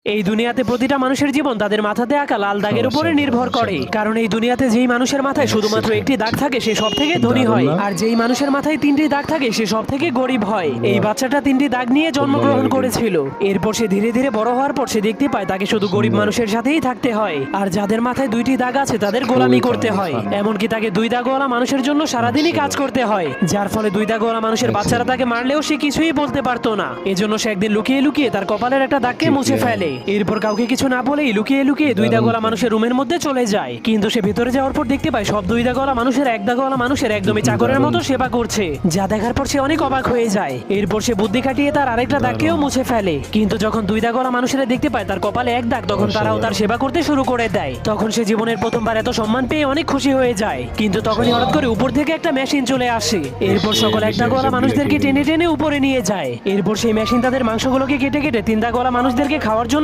এই দুনিয়াতে প্রতিটা মানুষের জীবন তাদের মাথাতে আঁকা লাল দাগের উপরে নির্ভর করে। কারণ এই দুনিয়াতে যেই মানুষের মাথায় শুধুমাত্র একটি দাগ থাকে সে সব থেকে ধনী হয়, আর যেই মানুষের মাথায় তিনটি দাগ থাকে সে সব থেকে গরিব হয়। এই বাচ্চাটা তিনটি দাগ নিয়ে জন্মগ্রহণ করেছিল। এরপর সে ধীরে ধীরে বড় হওয়ার পর সে দেখতে পায় তাকে শুধু গরিব মানুষের সাথেই থাকতে হয়, আর যাদের মাথায় দুইটি দাগ আছে তাদের গোলামি করতে হয়। এমনকি তাকে দুই দাগওয়ালা মানুষের জন্য সারাদিনই কাজ করতে হয়, যার ফলে দুই দাগওয়ালা মানুষের বাচ্চারা তাকে মারলেও সে কিছুই বলতে পারতো না। এজন্য সে একদিন লুকিয়ে লুকিয়ে তার কপালের একটা দাগকে মুছে ফেলে। এরপর কাউকে কিছু না বলেই লুকিয়ে লুকিয়ে দুই দাগওয়ালা মানুষের রুমের মধ্যে চলে যায়। কিন্তু সে ভিতরে যাওয়ার পর দেখতে পায় সব দুই দাগওয়ালা মানুষের এক দাগওয়ালা মানুষের একদমই চাকরের মতো সেবা করছে, যা দেখার পর সে অনেক অবাক হয়ে যায়। এরপর সে বুদ্ধি খাটিয়ে তার আরেকটা দাগকেও মুছে ফেলে। কিন্তু যখন দুই দাগওয়ালা মানুষেরা দেখতে পায় তার কপালে এক দাগ, তখন তারাও তার সেবা করতে শুরু করে দেয়। তখন সে জীবনের প্রথমবার এত সম্মান পেয়ে অনেক খুশি হয়ে যায়। কিন্তু তখনই হঠাৎ করে উপর থেকে একটা মেশিন চলে আসে। এরপর সকল এক দাগওয়ালা মানুষদেরকে টেনে টেনে উপরে নিয়ে যায়। এরপর সেই মেশিন তাদের মাংসগুলোকে কেটে কেটে তিন দাগওয়ালা মানুষদেরকে খাওয়ার জন্য